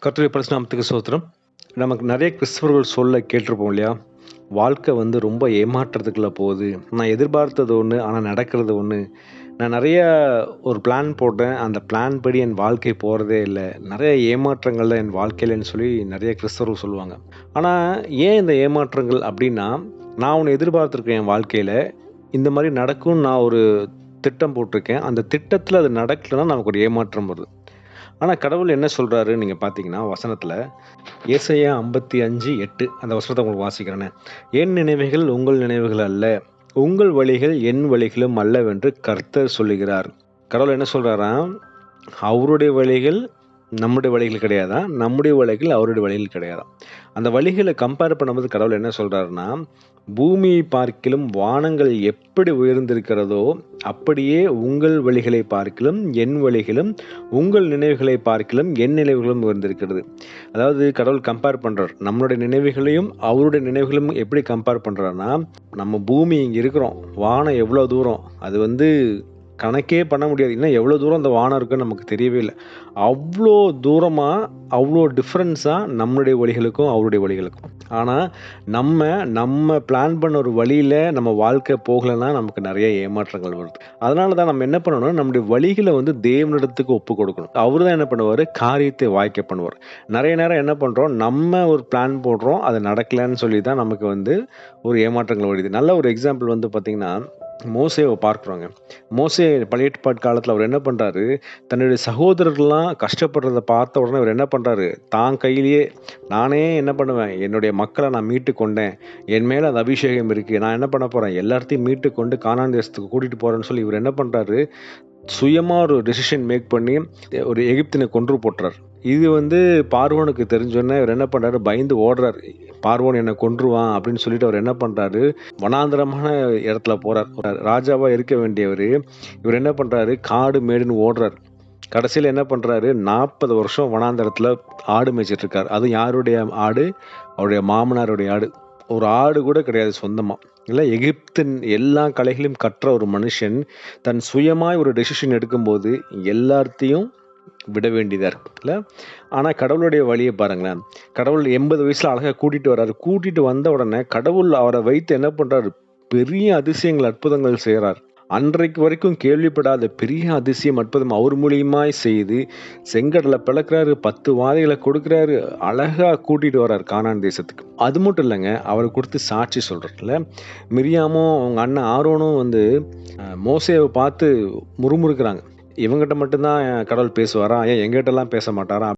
கர்த்தருடைய பரிசுத்த நாமத்துக்கு ஸ்தோத்திரம். நமக்கு நெறைய கிறிஸ்தவர்கள் சொல்ல கேட்டிருப்போம் இல்லையா? வாழ்க்கை வந்து ரொம்ப ஏமாற்றத்துக்குள்ள போகுது. நான் எதிர்பார்த்தது ஒண்ணு, ஆனா நடக்கிறது ஒண்ணு. நான் நெறைய ஒரு பிளான் போட்டேன். அந்த பிளான் படி என் வாழ்க்கை போறதே இல்ல. நெறைய ஏமாற்றங்கள் தான் என் வாழ்க்கையிலன்னு சொல்லி நெறைய கிறிஸ்தவர்கள் சொல்லுவாங்க. ஆனா, ஏன் இந்த ஏமாற்றங்கள் அப்டின்னா, நான் ஒண்ணு எதிர்பார்த்திருக்கேன் என் வாழ்க்கையில. இந்த மாரி நடக்கும்னு நான் ஒரு திட்டம் போட்டிருக்கேன். அந்த திட்டத்துல அது நடக்கலன்னா நமக்கு ஒரு ஏமாற்றம் வருது. ஆனா கடவுள் என்ன சொல்றாரு நீங்க பார்த்தீங்கன்னா, வசனத்துல ஏசாயா 55:8 அந்த வசனத்த உங்களுக்கு வாசிக்கிறேனே. "என் நினைவுகள் உங்கள் நினைவுகள் அல்ல. உங்கள் வழிகள் என் வழிகளும் அல்லவென்று கர்த்தர் சொல்லுகிறார்." கடவுள் என்ன சொல்றாராம், அவருடைய வழிகள் நம்முடைய வழிகள் கிடையாதாம். நம்முடைய வழிகள் அவருடைய வழிகள் கிடையாதாம். அந்த வழிகள கம்பேர் பண்ணும்போது கடவுள் என்ன சொல்றாருன்னா, "பூமியை பார்க்கிலும் வானங்கள் எப்படி உயர்ந்திருக்கிறதோ, அப்படியே உங்கள் வழிகளை பார்க்கிலும் என் வழிகளும், உங்கள் நினைவுகளை பார்க்கிலும் என் நினைவுகளும் உயர்ந்திருக்கிறது." அதாவது கடவுள் கம்பேர் பண்றார். நம்மளுடைய நினைவுகளையும், அவருடைய நினைவுகளும் எப்படி கம்பேர் பண்றார்ன்னா, நம்ம பூமி இங்க இருக்கிறோம். வானம் எவ்வளோ தூரம், அது வந்து கணக்கே பண்ண முடியாது. இன்னும் எவ்வளோ தூரம் அந்த வானம் இருக்குன்னு நமக்கு தெரியவே இல்ல. அவ்ளோ தூரமா, அவ்ளோ டிஃபரன்ஸா நம்மளுடைய வழிகளுக்கும், அவருடைய வழிகளுக்கும். ஆனா, நம்ம நம்ம பிளான் பண்ண ஒரு வழியில நம்ம வாழ்க்கை போகலன்னா, நமக்கு நெறைய ஏமாற்றங்கள் வருது. அதனால தான் நம்ம என்ன பண்ணணும்னா, நம்முடைய வழிகள வந்து தேவனிடத்துக்கு ஒப்புக் கொடுக்கணும். அவரு தான் என்ன பண்ணுவாரு, காரியத்தை வாய்க்க பண்ணுவார். நெறைய நேரம் என்ன பண்றோம், நம்ம ஒரு பிளான் போடுறோம். அது நடக்கலன்னு சொல்லி தான் நமக்கு வந்து ஒரு ஏமாற்றங்கள் வருது. நல்ல ஒரு எக்ஸாம்பிள் வந்து பார்த்தீங்கன்னா, மோசேவ பார்க்குறோங்க. மோசே பழைய ஏற்பாட்டு காலத்துல அவர் என்ன பண்றாரு, தன்னுடைய சகோதரர்கள்லாம் கஷ்டப்படுறத பார்த்த உடனே அவர் என்ன பண்றாரு, தான் கையிலேயே நானே என்ன பண்ணுவேன், என்னுடைய மக்கள நான் மீட்டுக் கொண்டேன். என் மேல அந்த அபிஷேகம் இருக்கு. நான் என்ன பண்ண போறேன், எல்லாத்தையும் மீட்டுக் கொண்டு கானான் தேசத்துக்கு கூட்டிட்டு போறேன்னு சொல்லி இவர் என்ன பண்றாரு, சுயமா ஒரு டெசிஷன் மேக் பண்ணி ஒரு எகிப்தியனை கொன்று போட்டுறாரு. இது வந்து பார்வோனுக்கு தெரிஞ்சோனே இவர் என்ன பண்றாரு, பயந்து ஓடுறாரு. பார்வோன் என்ன கொன்றுவான் அப்படின்னு சொல்லிட்டு அவர் என்ன பண்றாரு, வனாந்தரமான இடத்துல போறார். ஒரு ராஜாவா இருக்க வேண்டியவரு, இவர் என்ன பண்றாரு, காடு மேடுன்னு ஓடுறாரு. கடைசியில என்ன பண்றாரு, 40 வருஷம் வனாந்தரத்துல ஆடு மேய்ச்சிட்டு இருக்காரு. அதுவும் யாருடைய ஆடு? அவருடைய மாமனாருடைய ஆடு. ஒரு ஆடு கூட கிடையாது சொந்தமா. இல்ல எகிப்தின் எல்லா கலைகளையும் கற்ற ஒரு மனுஷன், தன் சுயமாய் ஒரு டெசிஷன் எடுக்கும்போது எல்லாத்தையும் விட வேண்டியதா இருக்கு. இல்ல? ஆனா கடவுளுடைய வழிய பாருங்களேன். கடவுள் 80 வயசுல அழகா கூட்டிட்டு வர்றாரு. கூட்டிட்டு வந்த உடனே கடவுள் அவர வைத்து என்ன பண்றாரு, பெரிய அதிசயங்கள், அற்புதங்கள் செய்றார். அன்றைக்கு வரைக்கும் கேள்விப்படாத பெரிய அதிசயம், அற்புதம் அவர் மூலியமாய் செய்து, செங்கடல பிளக்குறாரு, 10 வாதைகள கொடுக்குறாரு, அழகா கூட்டிட்டு வர்றாரு கானான் தேசத்துக்கு. அது மட்டும் இல்லங்க, அவரு குறித்து சாட்சி சொல்றார்ல. மிரியாமும் அவங்க அண்ணன் ஆரோனும் வந்து மோசேவ பார்த்து முறுமுறுக்குறாங்க. இவங்கிட்ட மட்டும் தான் கடவுள் பேசுவாரா? ஏன் எங்கிட்டலாம் பேச மாட்டாரா?